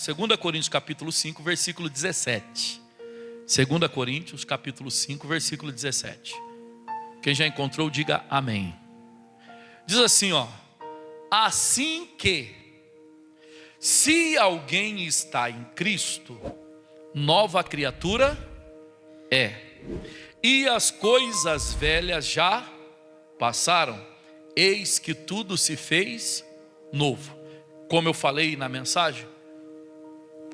2 Coríntios capítulo 5, versículo 17. 2 Coríntios capítulo 5, versículo 17. Quem já encontrou, diga amém. Diz assim, ó: assim que, se alguém está em Cristo, nova criatura é, e as coisas velhas já passaram, eis que tudo se fez novo. Como eu falei na mensagem,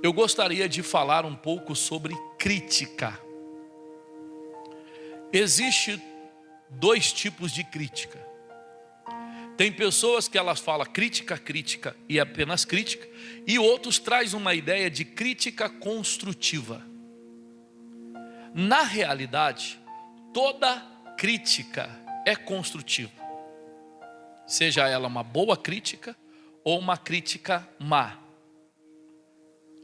eu gostaria de falar um pouco sobre crítica. Existem dois tipos de crítica. Tem pessoas que elas falam crítica, crítica e apenas crítica, e outros trazem uma ideia de crítica construtiva. Na realidade, toda crítica é construtiva, seja ela uma boa crítica ou uma crítica má.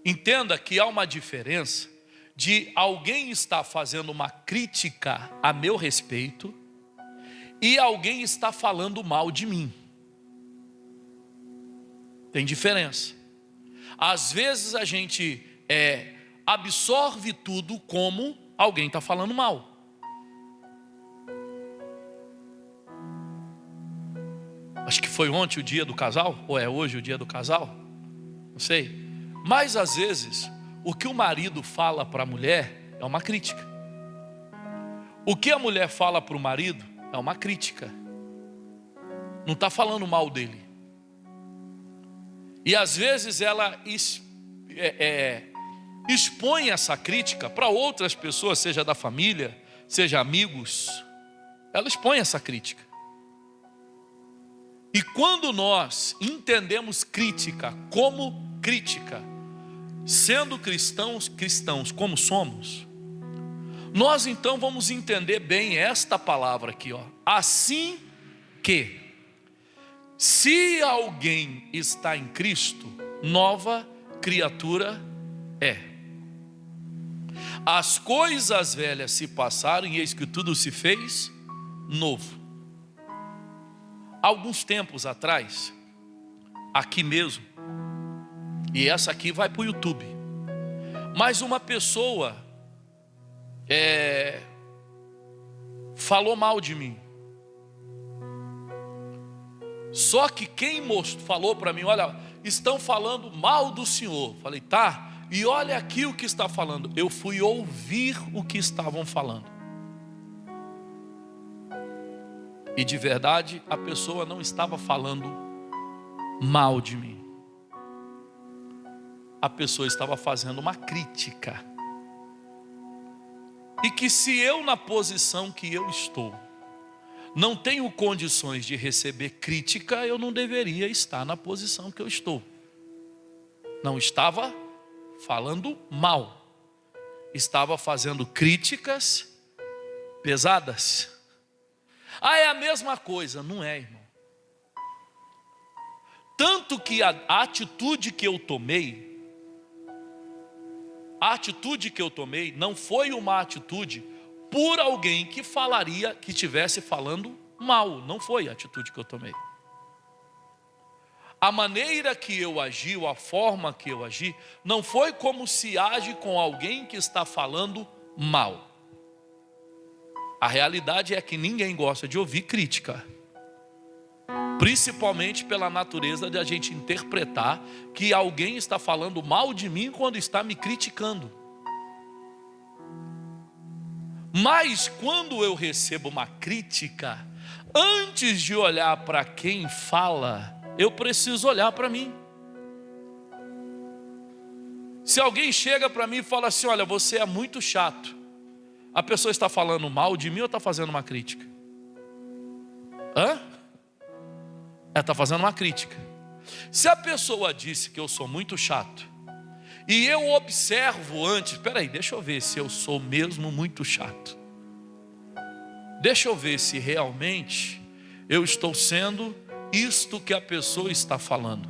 Entenda que há uma diferença de alguém estar fazendo uma crítica a meu respeito e alguém está falando mal de mim. Tem diferença. Às vezes a gente absorve tudo como alguém está falando mal. Acho que foi ontem o dia do casal, ou é hoje o dia do casal, não sei. Mas às vezes o que o marido fala para a mulher é uma crítica. O que a mulher fala para o marido é uma crítica. Não está falando mal dele. E às vezes ela expõe essa crítica para outras pessoas, seja da família, seja amigos. Ela expõe essa crítica. E quando nós entendemos crítica como crítica, sendo cristãos como somos, nós então vamos entender bem esta palavra aqui, ó. Assim que, se alguém está em Cristo, nova criatura é. As coisas velhas se passaram e eis que tudo se fez novo. Alguns tempos atrás, aqui mesmo, e essa aqui vai para o YouTube, mas uma pessoa falou mal de mim. Só que quem falou para mim, olha, estão falando mal do senhor. Falei, tá, e olha aqui o que está falando. Eu fui ouvir o que estavam falando. E de verdade, a pessoa não estava falando mal de mim. A pessoa estava fazendo uma crítica. E que se eu, na posição que eu estou, não tenho condições de receber crítica, eu não deveria estar na posição que eu estou. Não estava falando mal, estava fazendo críticas pesadas. Ah, é a mesma coisa. Não é, irmão. Tanto que a atitude que eu tomei não foi uma atitude por alguém que falaria, que estivesse falando mal. Não foi a atitude que eu tomei. A maneira que eu agi, ou a forma que eu agi, não foi como se age com alguém que está falando mal. A realidade é que ninguém gosta de ouvir crítica. Principalmente pela natureza de a gente interpretar que alguém está falando mal de mim quando está me criticando. Mas quando eu recebo uma crítica, antes de olhar para quem fala, eu preciso olhar para mim. Se alguém chega para mim e fala assim, olha, você é muito chato, a pessoa está falando mal de mim ou está fazendo uma crítica? Ela está fazendo uma crítica. Se a pessoa disse que eu sou muito chato, e eu observo antes, peraí, deixa eu ver se eu sou mesmo muito chato. Deixa eu ver se realmente eu estou sendo isto que a pessoa está falando.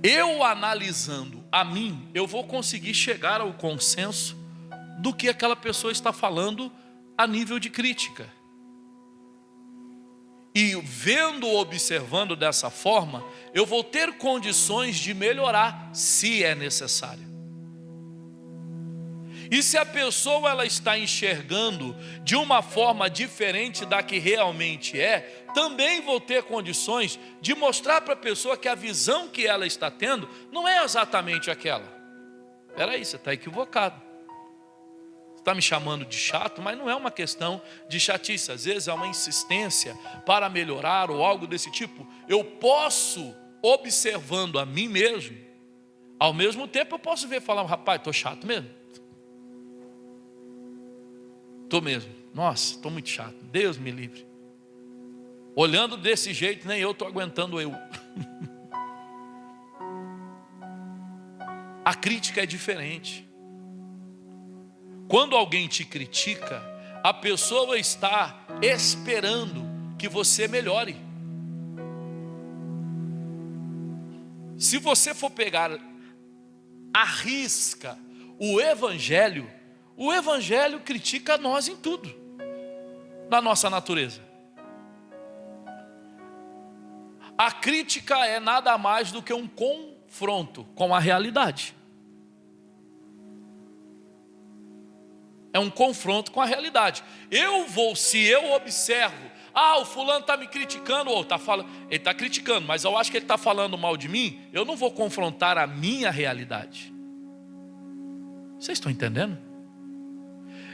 Eu analisando a mim, eu vou conseguir chegar ao consenso do que aquela pessoa está falando a nível de crítica. E vendo ou observando dessa forma, eu vou ter condições de melhorar, se é necessário. E se a pessoa ela está enxergando de uma forma diferente da que realmente é, também vou ter condições de mostrar para a pessoa que a visão que ela está tendo não é exatamente aquela. Espera aí, você está equivocado. Você está me chamando de chato, mas não é uma questão de chatice. Às vezes é uma insistência para melhorar ou algo desse tipo. Eu posso, observando a mim mesmo, ao mesmo tempo eu posso ver e falar, rapaz, estou chato mesmo. Estou mesmo. Nossa, estou muito chato. Deus me livre. Olhando desse jeito, nem eu estou aguentando eu. A crítica é diferente. Quando alguém te critica, a pessoa está esperando que você melhore. Se você for pegar à risca o Evangelho critica nós em tudo, na nossa natureza. A crítica é nada mais do que um confronto com a realidade. É um confronto com a realidade. Se eu observo, o fulano está me criticando, ou ele está criticando, mas eu acho que ele está falando mal de mim, eu não vou confrontar a minha realidade. Vocês estão entendendo?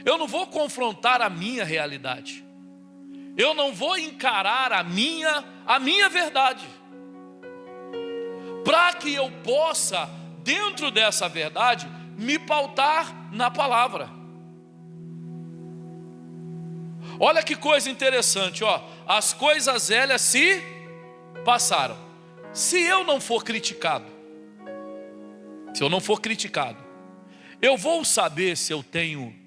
Eu não vou confrontar a minha realidade. Eu não vou encarar a minha verdade. Para que eu possa, dentro dessa verdade, me pautar na palavra. Olha que coisa interessante, as coisas velhas se passaram. Se eu não for criticado, eu vou saber se eu tenho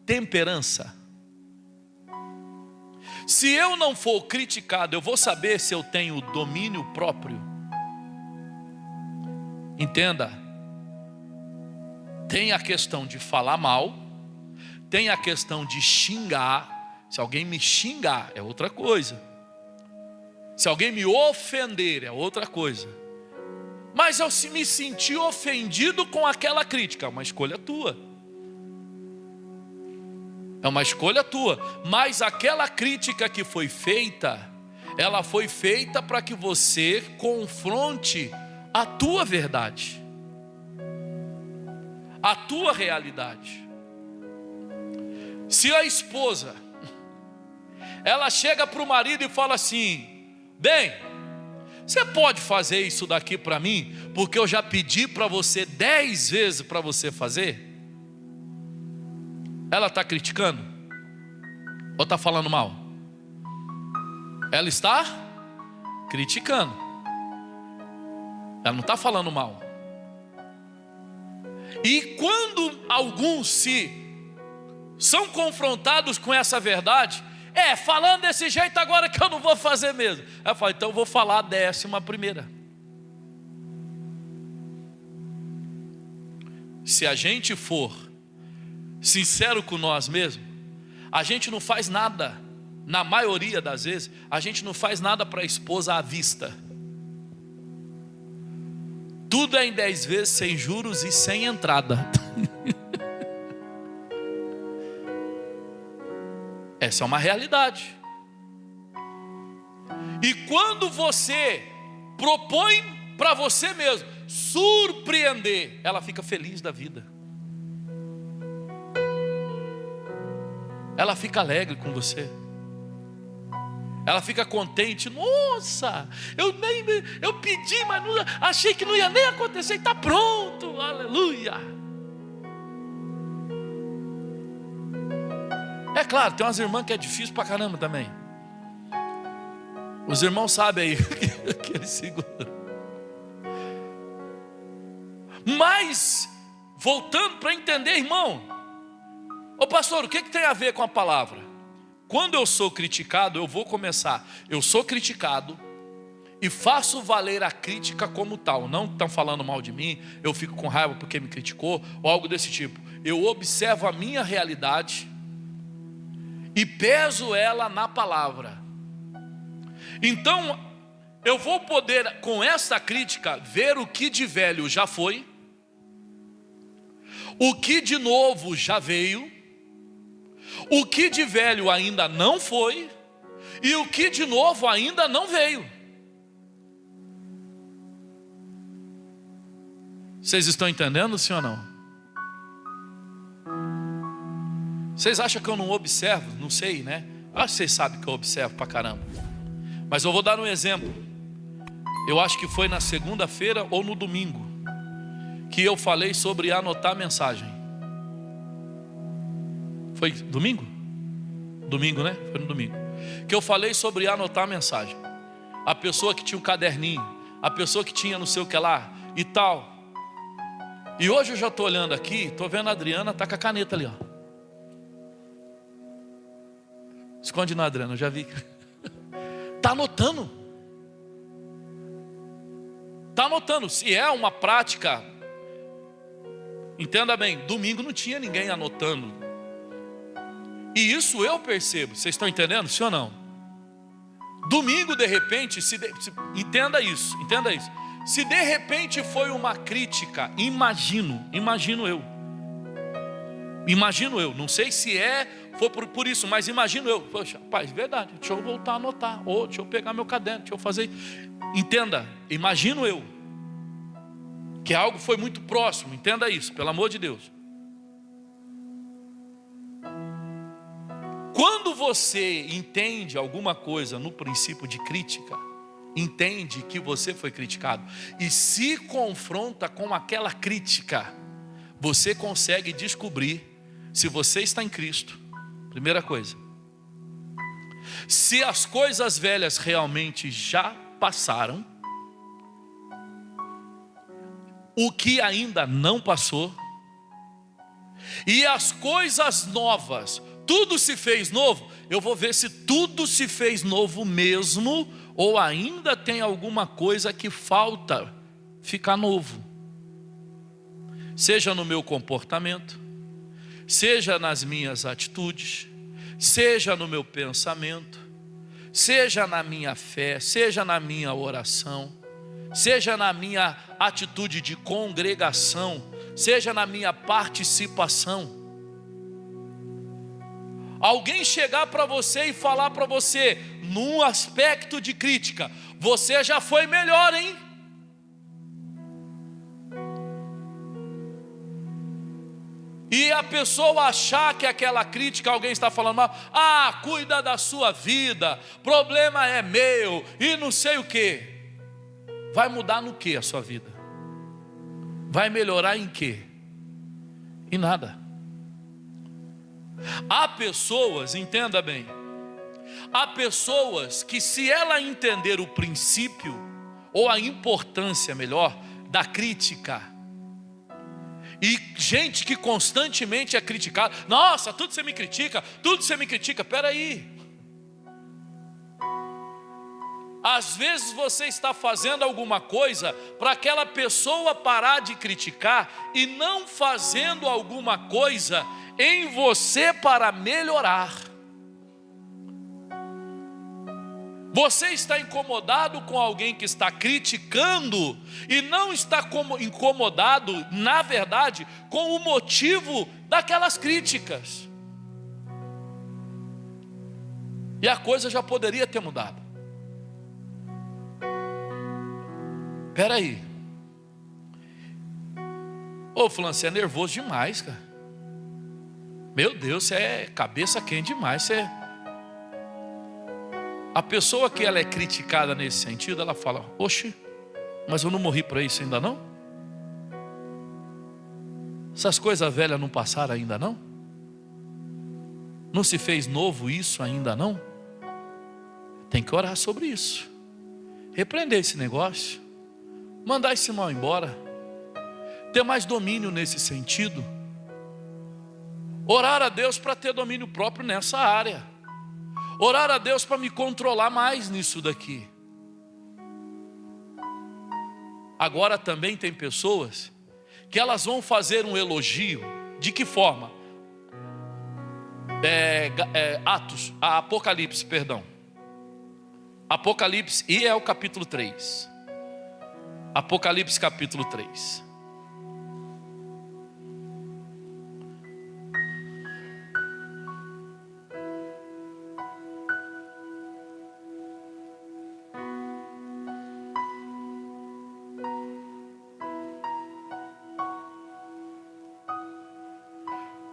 temperança. Se eu não for criticado, eu vou saber se eu tenho domínio próprio. Entenda, tem a questão de falar mal, tem a questão de xingar. Se alguém me xingar, é outra coisa. Se alguém me ofender, é outra coisa. Mas eu me senti ofendido com aquela crítica, é uma escolha tua. É uma escolha tua, mas aquela crítica que foi feita, ela foi feita para que você confronte a tua verdade, a tua realidade. Se a esposa, ela chega para o marido e fala assim, bem, você pode fazer isso daqui para mim, porque eu já pedi para você 10 vezes para você fazer? Ela está criticando? Ou está falando mal? Ela está criticando. Ela não está falando mal. E quando alguns são confrontados com essa verdade, falando desse jeito agora que eu não vou fazer mesmo. Ela fala, então eu vou falar a 11ª. Se a gente for sincero com nós mesmos, a gente não faz nada, na maioria das vezes, a gente não faz nada para a esposa à vista. Tudo é em 10 vezes, sem juros e sem entrada. Essa é uma realidade. E quando você propõe para você mesmo surpreender, ela fica feliz da vida. Ela fica alegre com você. Ela fica contente. Nossa, eu pedi, mas não, achei que não ia nem acontecer. Está pronto, aleluia. É claro, tem umas irmãs que é difícil pra caramba também. Os irmãos sabem aí que eles seguram. Mas, voltando para entender, irmão, ô pastor, o que tem a ver com a palavra? Quando eu sou criticado, eu vou começar. Eu sou criticado e faço valer a crítica como tal. Não estão falando mal de mim, eu fico com raiva porque me criticou, ou algo desse tipo. Eu observo a minha realidade e peso ela na palavra. Então, eu vou poder, com essa crítica, ver o que de velho já foi, o que de novo já veio, o que de velho ainda não foi, e o que de novo ainda não veio. Vocês estão entendendo, sim ou não? Vocês acham que eu não observo? Não sei, né? Acho que vocês sabem que eu observo pra caramba. Mas eu vou dar um exemplo. Eu acho que foi na segunda-feira ou no domingo que eu falei sobre anotar a mensagem. Foi domingo? Domingo, né? Foi no domingo. Que eu falei sobre anotar a mensagem. A pessoa que tinha um caderninho, a pessoa que tinha não sei o que lá e tal. E hoje eu já estou olhando aqui, estou vendo a Adriana, está com a caneta ali, ó. Esconde na Adriana, eu já vi. Está anotando. Está anotando. Se é uma prática, entenda bem, domingo não tinha ninguém anotando. E isso eu percebo. Vocês estão entendendo, sim ou não? Domingo, de repente, entenda isso, entenda isso. Se de repente foi uma crítica, imagino eu, não sei se foi por isso, mas imagino eu, poxa, pai, verdade, deixa eu voltar a anotar, ou deixa eu pegar meu caderno, deixa eu fazer, entenda, imagino eu, que algo foi muito próximo, entenda isso, pelo amor de Deus. Quando você entende alguma coisa no princípio de crítica, entende que você foi criticado e se confronta com aquela crítica, você consegue descobrir se você está em Cristo. Primeira coisa, se as coisas velhas realmente já passaram, o que ainda não passou, e as coisas novas, tudo se fez novo. Eu vou ver se tudo se fez novo mesmo, ou ainda tem alguma coisa que falta ficar novo. Seja no meu comportamento, seja nas minhas atitudes, seja no meu pensamento, seja na minha fé, seja na minha oração, seja na minha atitude de congregação, seja na minha participação. Alguém chegar para você e falar para você, num aspecto de crítica, você já foi melhor, hein? E a pessoa achar que aquela crítica, alguém está falando mal, cuida da sua vida, problema é meu, e não sei o que. Vai mudar no que a sua vida? Vai melhorar em quê? Em nada. Há pessoas, entenda bem, há pessoas que, se ela entender o princípio, ou a importância melhor, da crítica, e gente que constantemente é criticada, nossa, tudo você me critica, peraí. Às vezes você está fazendo alguma coisa para aquela pessoa parar de criticar, e não fazendo alguma coisa em você para melhorar. Você está incomodado com alguém que está criticando e não está incomodado, na verdade, com o motivo daquelas críticas. E a coisa já poderia ter mudado. Espera aí. Ô fulano, você é nervoso demais, cara. Meu Deus, você é cabeça quente demais. A pessoa que ela é criticada nesse sentido, ela fala, oxe, mas eu não morri para isso ainda não? Essas coisas velhas não passaram ainda não? Não se fez novo isso ainda não? Tem que orar sobre isso. Repreender esse negócio. Mandar esse mal embora. Ter mais domínio nesse sentido. Orar a Deus para ter domínio próprio nessa área. Orar a Deus para me controlar mais nisso daqui. Agora também tem pessoas que elas vão fazer um elogio. De que forma? Apocalipse, perdão. Apocalipse, e é o capítulo 3. Apocalipse capítulo 3.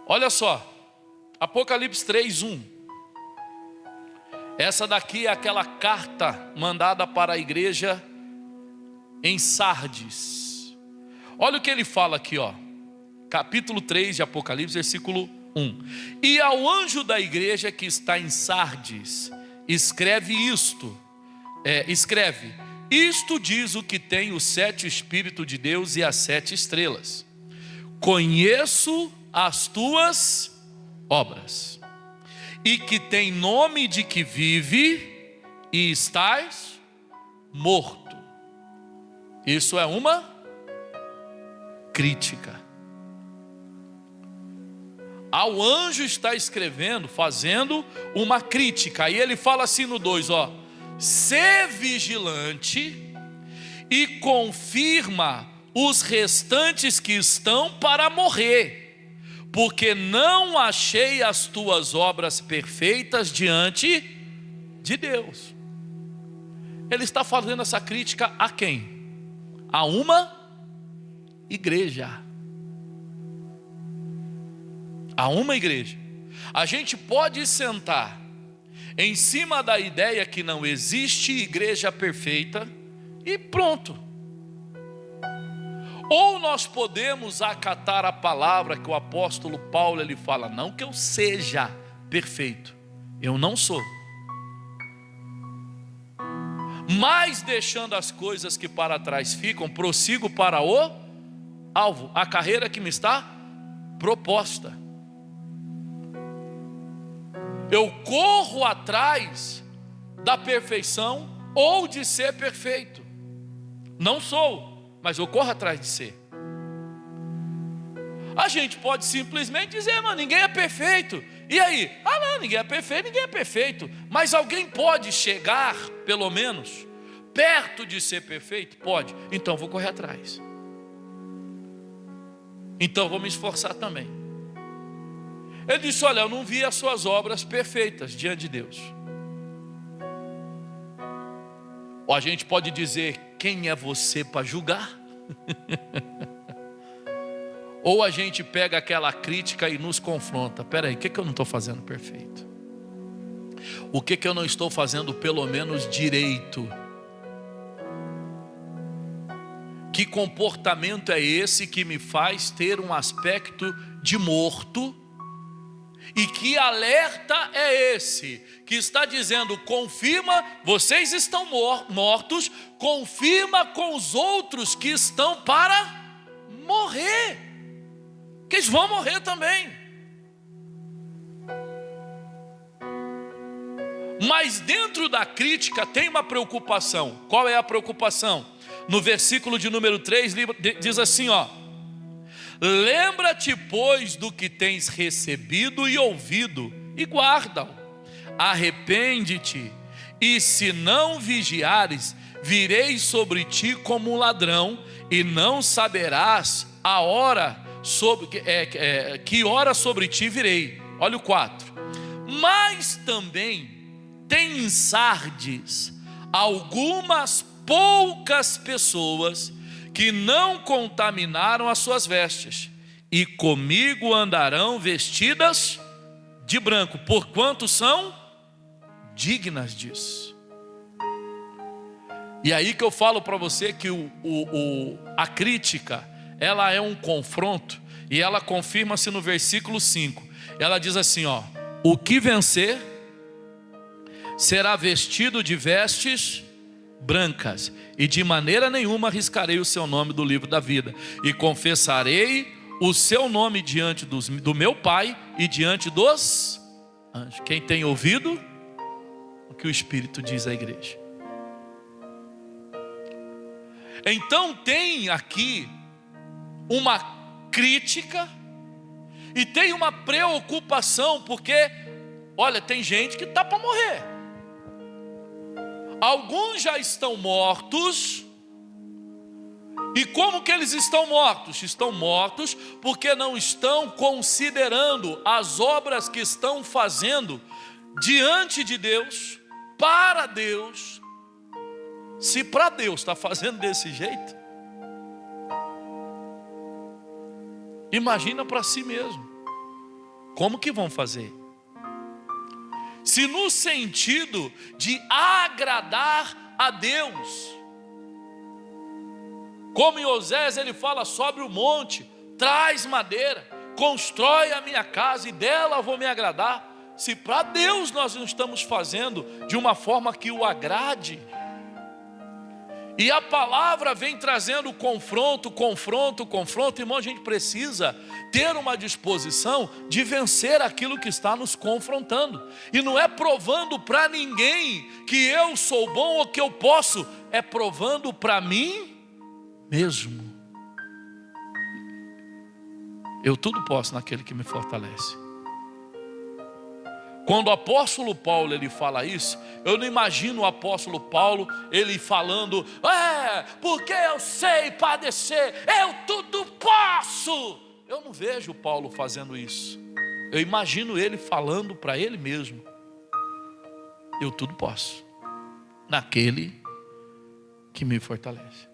Olha só, Apocalipse 3:1. Essa daqui é aquela carta mandada para a igreja em Sardes. Olha o que ele fala aqui, ó. Capítulo 3 de Apocalipse, versículo 1. E ao anjo da igreja que está em Sardes, escreve isto. Isto diz o que tem os 7 Espíritos de Deus e as 7 estrelas. Conheço as tuas obras, e que tem nome de que vive e estás morto. Isso é uma crítica. Ao anjo está escrevendo, fazendo uma crítica. Aí ele fala assim no 2, ó: sê vigilante e confirma os restantes que estão para morrer, porque não achei as tuas obras perfeitas diante de Deus. Ele está fazendo essa crítica a quem? A uma igreja. A uma igreja. A gente pode sentar em cima da ideia que não existe igreja perfeita e pronto. Ou nós podemos acatar a palavra que o apóstolo Paulo ele fala, não que eu seja perfeito, eu não sou, mas deixando as coisas que para trás ficam, prossigo para o alvo, a carreira que me está proposta. Eu corro atrás da perfeição ou de ser perfeito. Não sou, mas eu corro atrás de ser. A gente pode simplesmente dizer, mas ninguém é perfeito. E aí? Ah não, ninguém é perfeito. Mas alguém pode chegar, pelo menos, perto de ser perfeito? Pode. Então vou correr atrás. Então vou me esforçar também. Ele disse, olha, eu não vi as suas obras perfeitas diante de Deus. Ou a gente pode dizer, quem é você para julgar? Ou a gente pega aquela crítica e nos confronta. Espera aí, o que eu não estou fazendo perfeito? O que eu não estou fazendo pelo menos direito? Que comportamento é esse que me faz ter um aspecto de morto? E que alerta é esse? Que está dizendo, confirma, vocês estão mortos, confirma com os outros que estão para morrer, que eles vão morrer também. Mas dentro da crítica tem uma preocupação. Qual é a preocupação? No versículo de número 3 diz assim, ó: lembra-te, pois, do que tens recebido e ouvido, e guarda-o. Arrepende-te, e se não vigiares, virei sobre ti como um ladrão, e não saberás a hora que hora sobre ti virei. Olha o 4. Mas também tem em Sardes algumas poucas pessoas que não contaminaram as suas vestes, e comigo andarão vestidas de branco, porquanto são dignas disso. E aí que eu falo para você que a crítica, ela é um confronto, e ela confirma-se no versículo 5. Ela diz assim, ó: o que vencer será vestido de vestes brancas, e de maneira nenhuma riscarei o seu nome do livro da vida, e confessarei o seu nome diante do meu Pai e diante dos anjos. Quem tem ouvido o que o Espírito diz à igreja? Então tem aqui uma crítica e tem uma preocupação, porque olha, tem gente que está para morrer. Alguns já estão mortos. E como que eles estão mortos? Estão mortos porque não estão considerando as obras que estão fazendo diante de Deus, para Deus. Se para Deus está fazendo desse jeito, imagina para si mesmo. Como que vão fazer? Se no sentido de agradar a Deus, como em Osés ele fala: sobe o monte, traz madeira, constrói a minha casa e dela vou me agradar. Se para Deus nós não estamos fazendo de uma forma que o agrade, e a palavra vem trazendo confronto, irmão, a gente precisa ter uma disposição de vencer aquilo que está nos confrontando. E não é provando para ninguém que eu sou bom ou que eu posso, é provando para mim mesmo. Eu tudo posso naquele que me fortalece. Quando o apóstolo Paulo ele fala isso, eu não imagino o apóstolo Paulo ele falando: porque eu sei padecer, eu tudo posso. Eu não vejo Paulo fazendo isso. Eu imagino ele falando para ele mesmo: eu tudo posso naquele que me fortalece.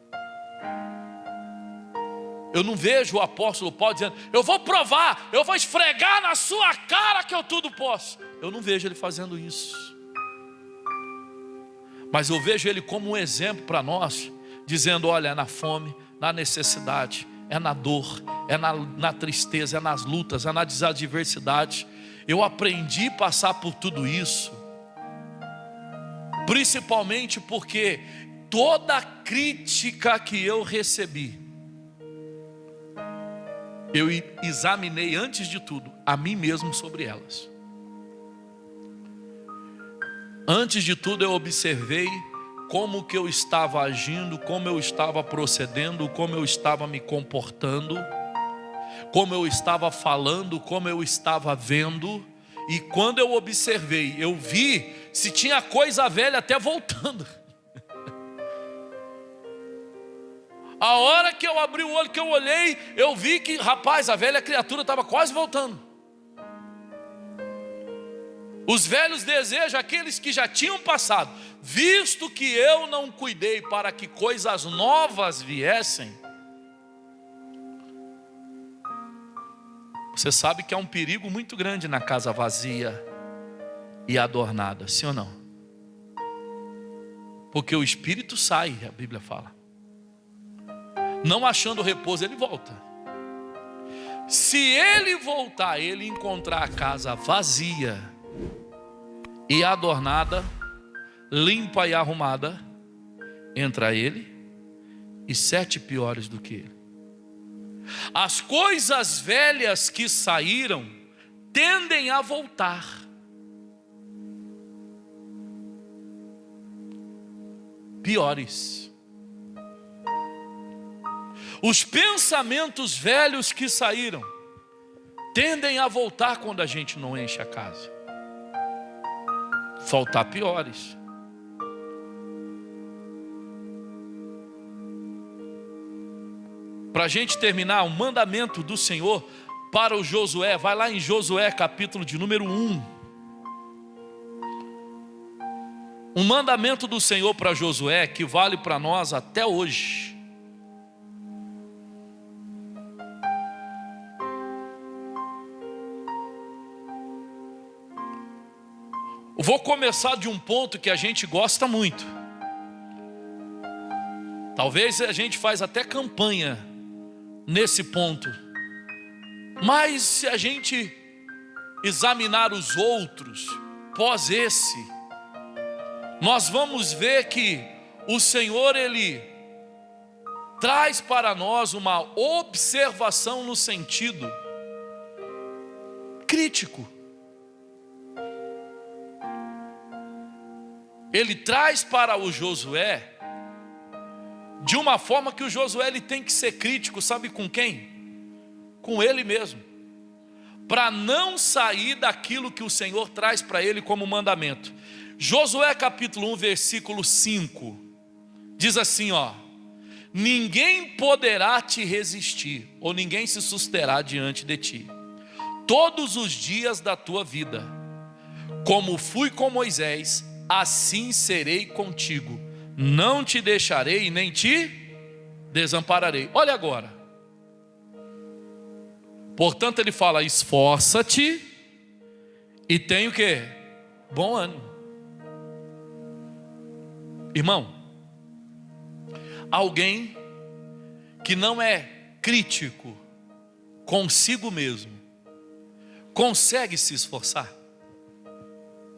Eu não vejo o apóstolo Paulo dizendo: eu vou provar, eu vou esfregar na sua cara que eu tudo posso. Eu não vejo ele fazendo isso. Mas eu vejo ele como um exemplo para nós, dizendo: olha, é na fome, na necessidade, é na dor, é na tristeza, é nas lutas, é nas adversidades. Eu aprendi a passar por tudo isso, principalmente porque toda crítica que eu recebi, eu examinei antes de tudo a mim mesmo sobre elas. Antes de tudo eu observei como que eu estava agindo, como eu estava procedendo, como eu estava me comportando, como eu estava falando, como eu estava vendo. E quando eu observei, eu vi se tinha coisa velha até voltando. A hora que eu abri o olho, que eu olhei, eu vi que, rapaz, a velha criatura estava quase voltando. Os velhos desejos, aqueles que já tinham passado, visto que eu não cuidei para que coisas novas viessem. Você sabe que há um perigo muito grande na casa vazia e adornada, sim ou não? Porque o espírito sai, a Bíblia fala. Não achando repouso, ele volta. Se ele voltar, ele encontrar a casa vazia e adornada, limpa e arrumada, entra ele e 7 piores do que ele. As coisas velhas que saíram tendem a voltar. Piores. Os pensamentos velhos que saíram tendem a voltar quando a gente não enche a casa. Faltar piores. Para a gente terminar, o mandamento do Senhor para o Josué, vai lá em Josué capítulo de número 1. Um mandamento do Senhor para Josué que vale para nós até hoje. Eu vou começar de um ponto que a gente gosta muito. Talvez a gente faz até campanha nesse ponto. Mas se a gente examinar os outros, pós esse, nós vamos ver que o Senhor, Ele traz para nós uma observação no sentido crítico. Ele traz para o Josué de uma forma que o Josué ele tem que ser crítico, sabe com quem? Com ele mesmo, para não sair daquilo que o Senhor traz para ele como mandamento. Josué capítulo 1, versículo 5, diz assim, ó: ninguém poderá te resistir, ou ninguém se susterá diante de ti, todos os dias da tua vida. Como fui com Moisés, assim serei contigo, não te deixarei nem te desampararei. Olha agora, portanto ele fala: esforça-te e tem o quê? Bom ânimo. Irmão, alguém que não é crítico consigo mesmo consegue se esforçar?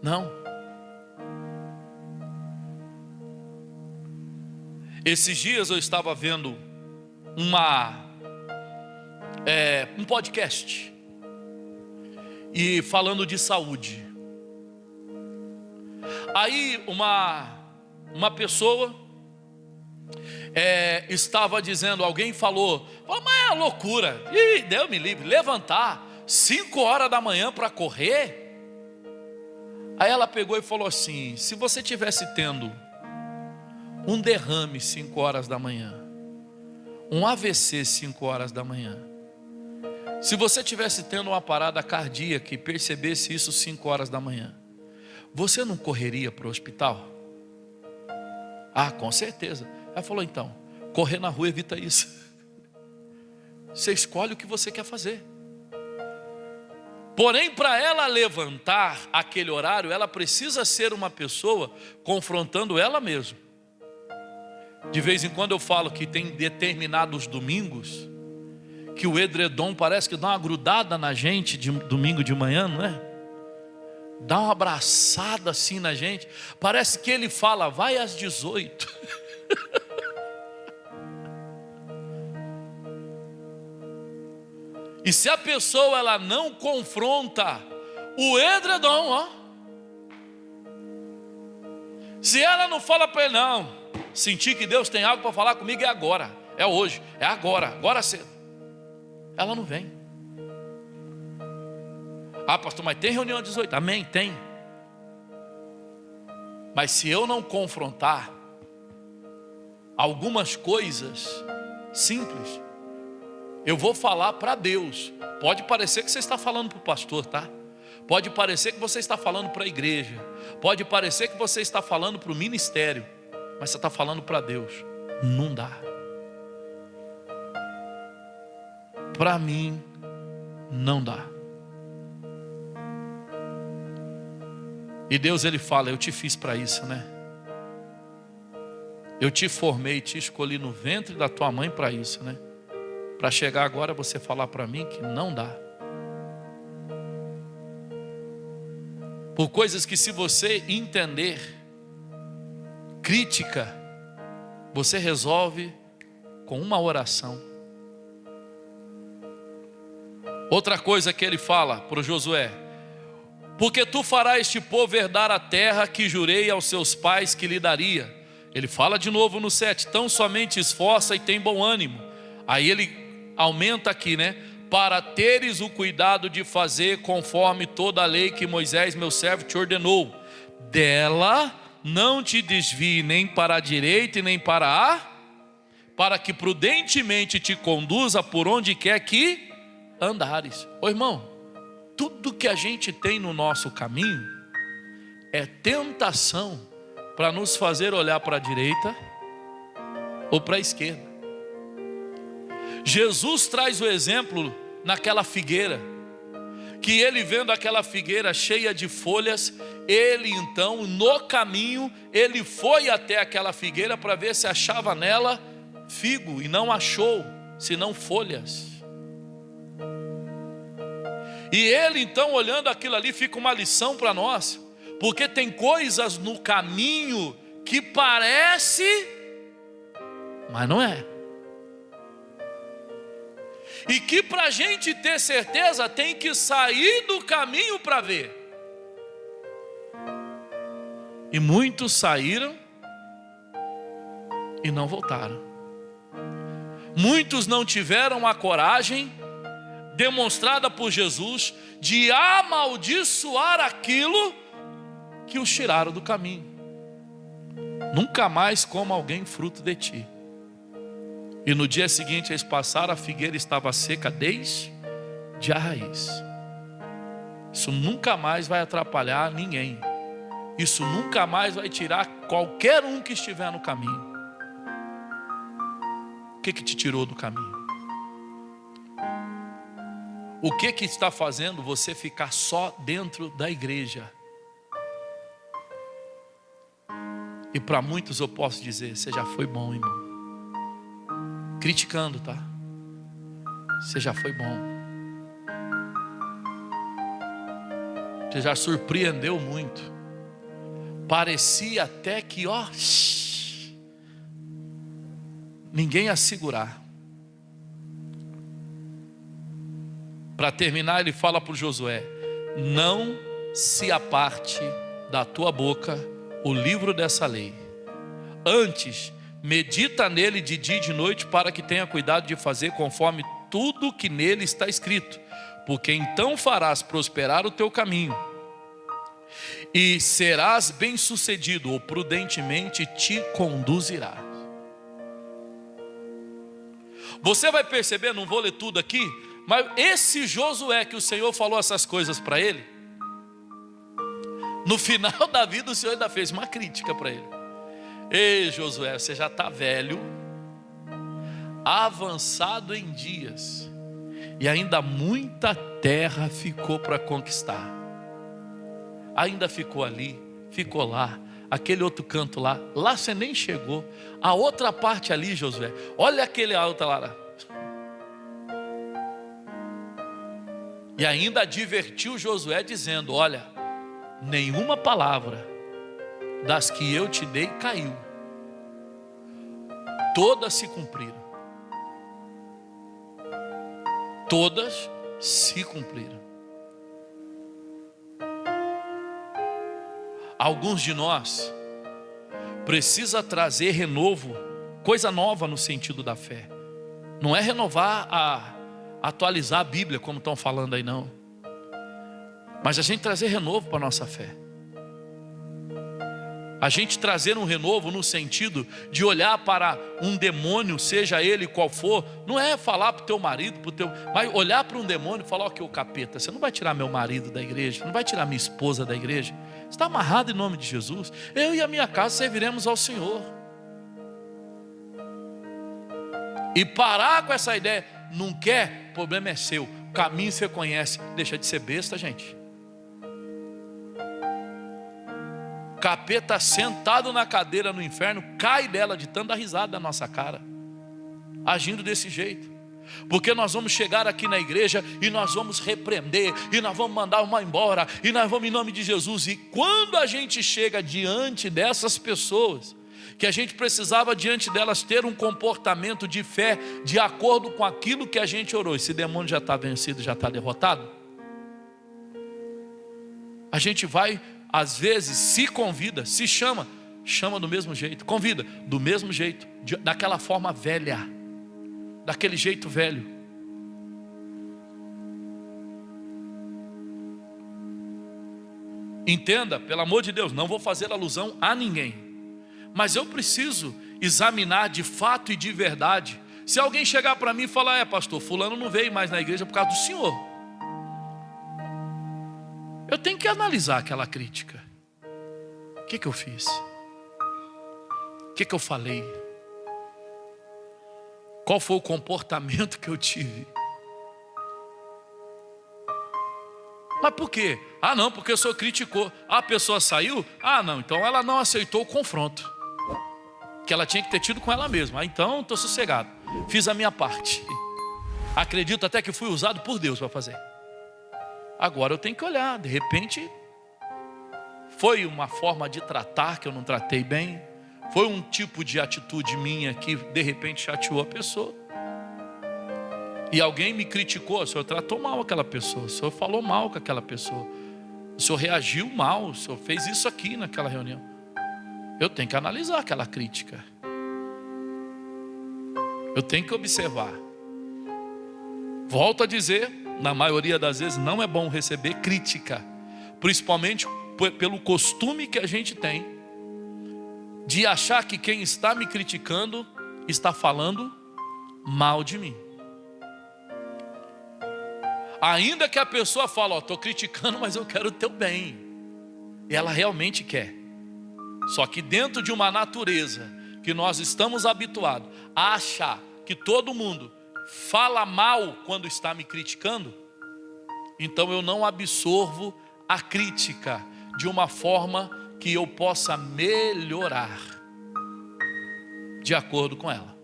Não. Esses dias eu estava vendo um podcast e falando de saúde. Aí uma pessoa estava dizendo, alguém falou, mas é loucura, ih, Deus me livre, levantar 5 horas da manhã para correr. Aí ela pegou e falou assim: se você tivesse tendo um derrame 5 horas da manhã, um AVC 5 horas da manhã, se você tivesse tendo uma parada cardíaca e percebesse isso 5 horas da manhã, você não correria para o hospital? Ah, com certeza. Ela falou: então, correr na rua evita isso. Você escolhe o que você quer fazer. Porém, para ela levantar aquele horário, ela precisa ser uma pessoa confrontando ela mesma. De vez em quando eu falo que tem determinados domingos que o edredom parece que dá uma grudada na gente de domingo de manhã, não é? Dá uma abraçada assim na gente. Parece que ele fala: vai às 18. E se a pessoa ela não confronta o edredom, ó, se ela não fala para ele: não, senti que Deus tem algo para falar comigo, é agora, é hoje, é agora cedo, ela não vem. Ah, pastor, mas tem reunião às 18? Amém, tem. Mas se eu não confrontar algumas coisas simples, eu vou falar para Deus. Pode parecer que você está falando para o pastor, tá? Pode parecer que você está falando para a igreja, pode parecer que você está falando para o ministério, mas você está falando para Deus. Não dá. Para mim, não dá. E Deus, ele fala: eu te fiz para isso, né? Eu te formei, te escolhi no ventre da tua mãe para isso, né? Para chegar agora você falar para mim que não dá. Por coisas que, se você entender, crítica, você resolve com uma oração. Outra coisa que ele fala para o Josué: porque tu farás este povo herdar a terra que jurei aos seus pais que lhe daria. Ele fala de novo no 7, tão somente esforça e tem bom ânimo. Aí ele aumenta aqui, né? Para teres o cuidado de fazer conforme toda a lei que Moisés meu servo te ordenou. Dela não te desvie nem para a direita e nem para que prudentemente te conduza por onde quer que andares. Ô irmão, tudo que a gente tem no nosso caminho é tentação para nos fazer olhar para a direita ou para a esquerda. Jesus traz o exemplo naquela figueira, que ele, vendo aquela figueira cheia de folhas, ele então no caminho, ele foi até aquela figueira para ver se achava nela figo, e não achou, senão folhas. E ele então, olhando aquilo ali, fica uma lição para nós, porque tem coisas no caminho que parece, mas não é. E que para a gente ter certeza tem que sair do caminho para ver. E muitos saíram e não voltaram. Muitos não tiveram a coragem demonstrada por Jesus de amaldiçoar aquilo que os tiraram do caminho. Nunca mais coma alguém fruto de ti. E no dia seguinte eles passaram, a figueira estava seca desde a raiz. Isso nunca mais vai atrapalhar ninguém. Isso nunca mais vai tirar qualquer um que estiver no caminho. O que te tirou do caminho? O que está fazendo você ficar só dentro da igreja? E para muitos eu posso dizer, você já foi bom, irmão. Criticando, tá? Você já foi bom. Você já surpreendeu muito. Parecia até que, ninguém ia segurar. Para terminar, ele fala para o Josué: não se aparte da tua boca o livro dessa lei. Antes, medita nele de dia e de noite, para que tenha cuidado de fazer conforme tudo que nele está escrito, porque então farás prosperar o teu caminho e serás bem-sucedido, ou prudentemente te conduzirás. Você vai perceber, não vou ler tudo aqui, mas esse Josué que o Senhor falou essas coisas para ele, no final da vida o Senhor ainda fez uma crítica para ele. Ei Josué, você já está velho, avançado em dias, e ainda muita terra ficou para conquistar. Ainda ficou ali, ficou lá, aquele outro canto lá você nem chegou. A outra parte ali, Josué, olha aquele alto lá. E ainda advertiu Josué dizendo: olha, nenhuma palavra das que eu te dei caiu, todas se cumpriram. Todas se cumpriram. Alguns de nós precisa trazer renovo, coisa nova no sentido da fé. Não é renovar, atualizar a Bíblia como estão falando aí não. Mas a gente trazer renovo para a nossa fé. A gente trazer um renovo no sentido de olhar para um demônio, seja ele qual for. Não é falar para o teu marido, mas olhar para um demônio e falar: ó, que o capeta, você não vai tirar meu marido da igreja, não vai tirar minha esposa da igreja. Você está amarrado em nome de Jesus. Eu e a minha casa serviremos ao Senhor. E parar com essa ideia. Não quer? O problema é seu. O caminho você conhece. Deixa de ser besta, gente. Capeta sentado na cadeira no inferno, cai dela de tanto dar risada da nossa cara, agindo desse jeito. Porque nós vamos chegar aqui na igreja e nós vamos repreender, e nós vamos mandar uma embora, e nós vamos em nome de Jesus. E quando a gente chega diante dessas pessoas, que a gente precisava diante delas ter um comportamento de fé, de acordo com aquilo que a gente orou, esse demônio já está vencido, já está derrotado, a gente vai, às vezes, se convida, se chama do mesmo jeito, convida do mesmo jeito, daquela forma velha, daquele jeito velho. Entenda, pelo amor de Deus, não vou fazer alusão a ninguém, mas eu preciso examinar de fato e de verdade. Se alguém chegar para mim e falar: pastor, fulano não veio mais na igreja por causa do senhor, eu tenho que analisar aquela crítica. O que eu fiz? O que eu falei? Qual foi o comportamento que eu tive? Mas por quê? Não, porque o senhor criticou. A pessoa saiu? Não, então ela não aceitou o confronto que ela tinha que ter tido com ela mesma. Então estou sossegado, fiz a minha parte. Acredito até que fui usado por Deus para fazer. Agora eu tenho que olhar, de repente foi uma forma de tratar que eu não tratei bem, foi um tipo de atitude minha que de repente chateou a pessoa, e alguém me criticou: o senhor tratou mal aquela pessoa, o senhor falou mal com aquela pessoa, o senhor reagiu mal, o senhor fez isso aqui naquela reunião. Eu tenho que analisar aquela crítica, eu tenho que observar. Volto a dizer, na maioria das vezes não é bom receber crítica, principalmente pelo costume que a gente tem de achar que quem está me criticando está falando mal de mim. Ainda que a pessoa fale, estou criticando, mas eu quero o teu bem. E ela realmente quer. Só que dentro de uma natureza que nós estamos habituados a achar que todo mundo fala mal quando está me criticando, então eu não absorvo a crítica de uma forma que eu possa melhorar de acordo com ela.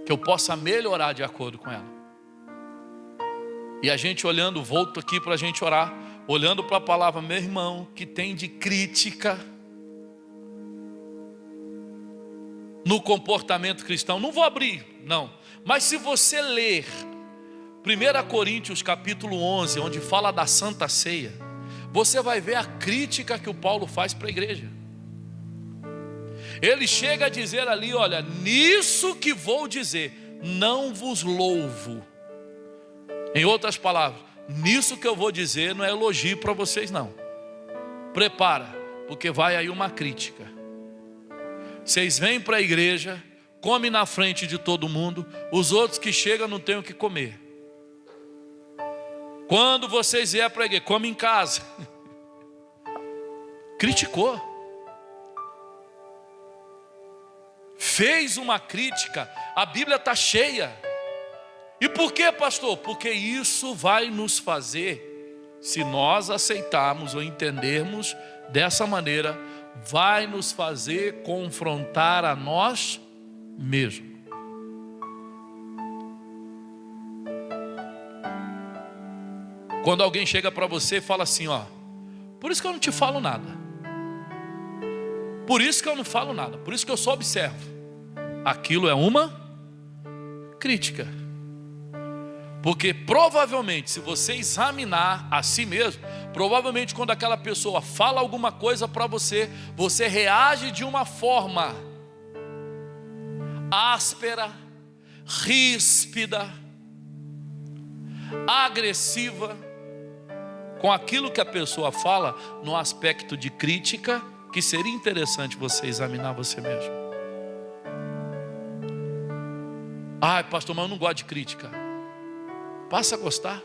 Que eu possa melhorar de acordo com ela. E a gente olhando, volto aqui para a gente orar, olhando para a palavra, meu irmão, que tem de crítica no comportamento cristão. Não vou abrir, não. Mas se você ler 1 Coríntios capítulo 11, onde fala da Santa Ceia, você vai ver a crítica que o Paulo faz para a igreja. Ele chega a dizer ali, olha, nisso que vou dizer, não vos louvo. Em outras palavras, nisso que eu vou dizer não é elogio para vocês não. Prepara, porque vai aí uma crítica. Vocês vêm para a igreja, comem na frente de todo mundo, os outros que chegam não têm o que comer. Quando vocês vierem para a igreja, come em casa. Criticou. Fez uma crítica, a Bíblia está cheia. E por quê, pastor? Porque isso vai nos fazer, se nós aceitarmos ou entendermos dessa maneira, vai nos fazer confrontar a nós mesmos. Quando alguém chega para você e fala assim, ó, por isso que eu não te falo nada. Por isso que eu não falo nada, por isso que eu só observo. Aquilo é uma crítica. Porque provavelmente, se você examinar a si mesmo, provavelmente quando aquela pessoa fala alguma coisa para você, você reage de uma forma áspera, ríspida, agressiva, com aquilo que a pessoa fala, no aspecto de crítica, que seria interessante você examinar você mesmo. Ai, pastor, mas eu não gosto de crítica. Passa a gostar.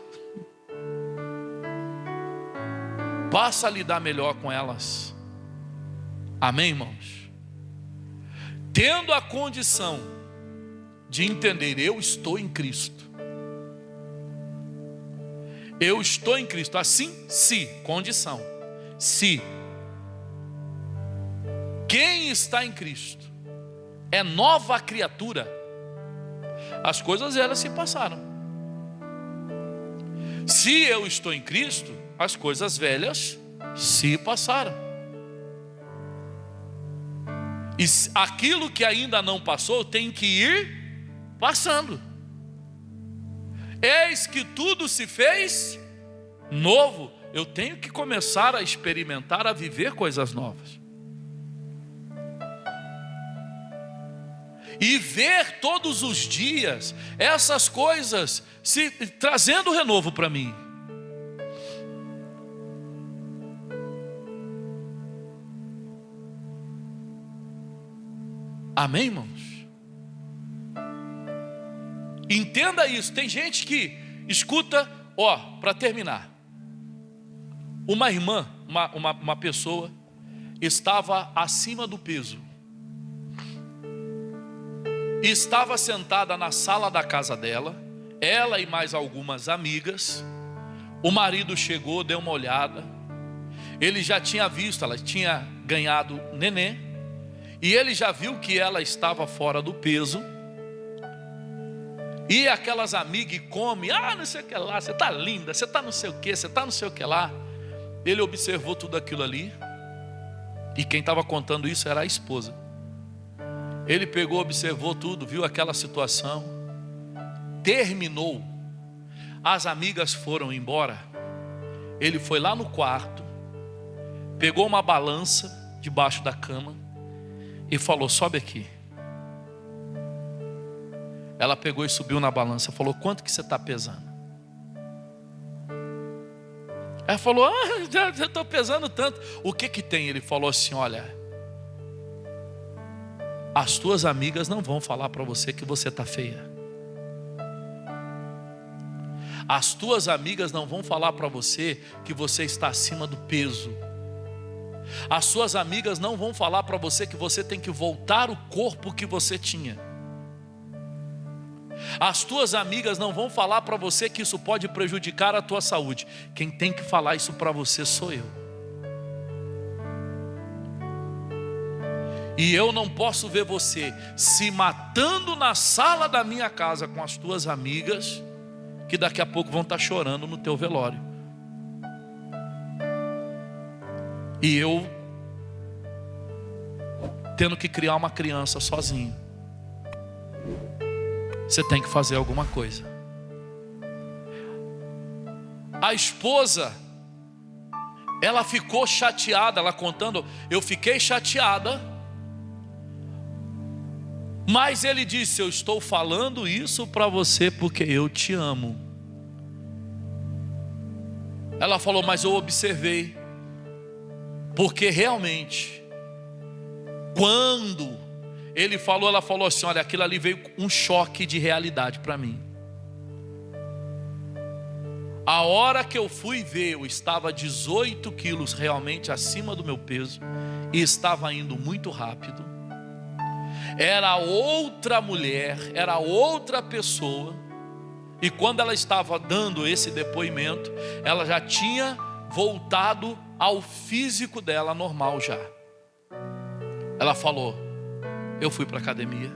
Passa a lidar melhor com elas. Amém, irmãos? Tendo a condição de entender, eu estou em Cristo. Eu estou em Cristo. Assim, se, condição. Se quem está em Cristo é nova criatura, as coisas elas se passaram. Se eu estou em Cristo, as coisas velhas se passaram. E aquilo que ainda não passou tem que ir passando. Eis que tudo se fez novo. Eu tenho que começar a experimentar, a viver coisas novas. E ver todos os dias essas coisas se trazendo renovo para mim. Amém, irmãos? Entenda isso. Tem gente que escuta, ó, para terminar. Uma irmã, uma pessoa estava acima do peso. Estava sentada na sala da casa dela, ela e mais algumas amigas. O marido chegou, deu uma olhada. Ele já tinha visto, ela tinha ganhado neném. E ele já viu que ela estava fora do peso. E aquelas amigas comem, não sei o que lá, você está linda, você está não sei o que, você está não sei o que lá. Ele observou tudo aquilo ali. E quem estava contando isso era a esposa. Ele pegou, observou tudo, viu aquela situação. Terminou. As amigas foram embora. Ele foi lá no quarto, pegou uma balança debaixo da cama e falou, sobe aqui. Ela pegou e subiu na balança, falou, quanto que você está pesando? Ela falou: já estou pesando tanto. O que que tem? Ele falou assim: olha, as tuas amigas não vão falar para você que você está feia. As tuas amigas não vão falar para você que você está acima do peso. As suas amigas não vão falar para você que você tem que voltar o corpo que você tinha. As tuas amigas não vão falar para você que isso pode prejudicar a tua saúde. Quem tem que falar isso para você sou eu. E eu não posso ver você se matando na sala da minha casa com as tuas amigas, que daqui a pouco vão estar chorando no teu velório. E eu tendo que criar uma criança sozinho. Você tem que fazer alguma coisa. A esposa, ela ficou chateada, ela contando: eu fiquei chateada, mas ele disse: eu estou falando isso para você porque eu te amo. Ela falou: mas eu observei, porque realmente, quando ele falou, ela falou assim: olha, aquilo ali veio um choque de realidade para mim. A hora que eu fui ver, eu estava 18 quilos realmente acima do meu peso, e estava indo muito rápido. Era outra mulher, era outra pessoa, e quando ela estava dando esse depoimento, ela já tinha voltado ao físico dela normal já. Ela falou: eu fui para a academia,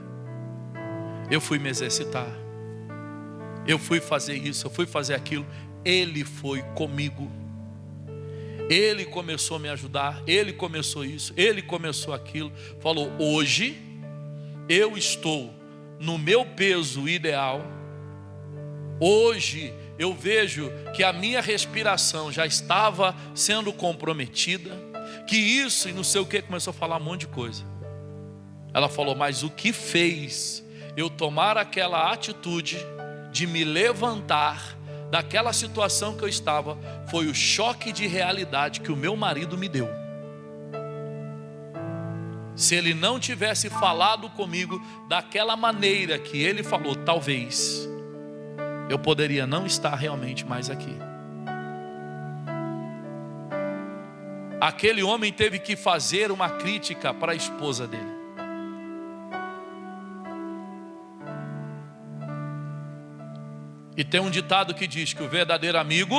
eu fui me exercitar, eu fui fazer isso, eu fui fazer aquilo. Ele foi comigo, ele começou a me ajudar, ele começou isso, ele começou aquilo. Falou: hoje eu estou no meu peso ideal. Hoje eu vejo que a minha respiração já estava sendo comprometida, que isso e não sei o que, começou a falar um monte de coisa. Ela falou: mas o que fez eu tomar aquela atitude de me levantar daquela situação que eu estava, foi o choque de realidade que o meu marido me deu. Se ele não tivesse falado comigo daquela maneira que ele falou, talvez eu poderia não estar realmente mais aqui. Aquele homem teve que fazer uma crítica para a esposa dele. E tem um ditado que diz que o verdadeiro amigo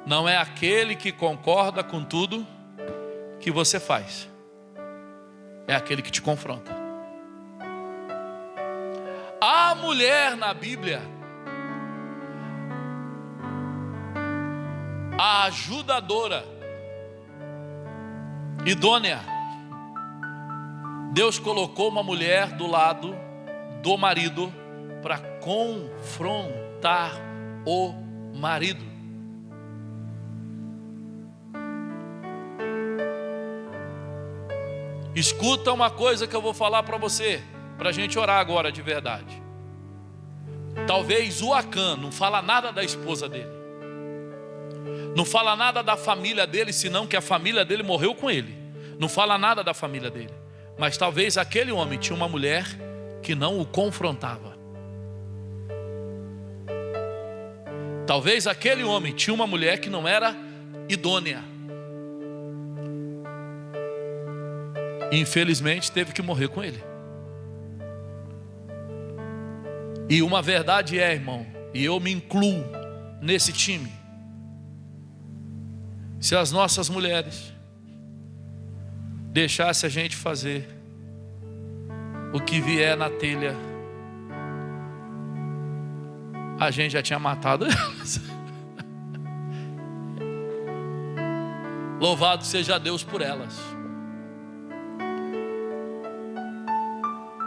não é aquele que concorda com tudo que você faz, é aquele que te confronta. A mulher na Bíblia, a ajudadora, idônea, Deus colocou uma mulher do lado do marido para confrontar o marido. Escuta uma coisa que eu vou falar para você, para a gente orar agora de verdade. Talvez o Acã não fala nada da esposa dele, não fala nada da família dele, senão que a família dele morreu com ele. Não fala nada da família dele. Mas talvez aquele homem tinha uma mulher que não o confrontava. Talvez aquele homem tinha uma mulher que não era idônea. Infelizmente teve que morrer com ele. E uma verdade é, irmão, e eu me incluo nesse time: se as nossas mulheres deixassem a gente fazer o que vier na telha, a gente já tinha matado elas. Louvado seja Deus por elas.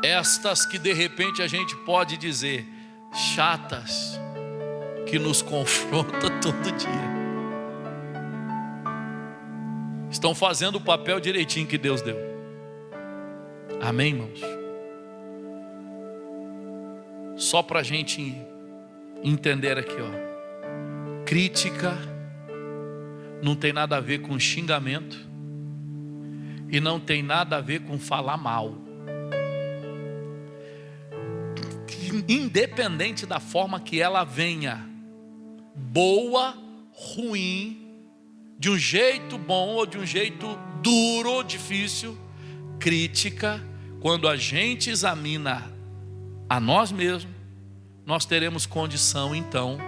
Estas que de repente a gente pode dizer chatas, que nos confronta todo dia, estão fazendo o papel direitinho que Deus deu. Amém, irmãos? Só para a gente entender aqui, ó. Crítica não tem nada a ver com xingamento e não tem nada a ver com falar mal. Independente da forma que ela venha, boa, ruim, de um jeito bom ou de um jeito duro ou difícil, crítica, quando a gente examina a nós mesmos, nós teremos condição então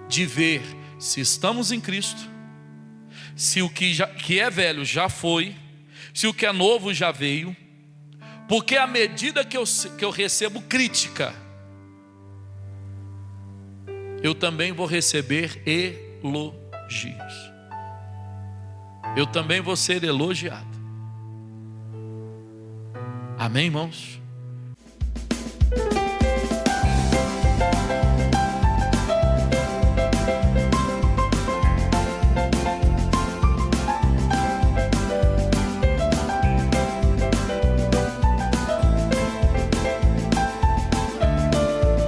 de ver se estamos em Cristo, se o que é velho já foi, se o que é novo já veio, porque à medida que eu recebo crítica, eu também vou receber elogios. Eu também vou ser elogiado. Amém, irmãos?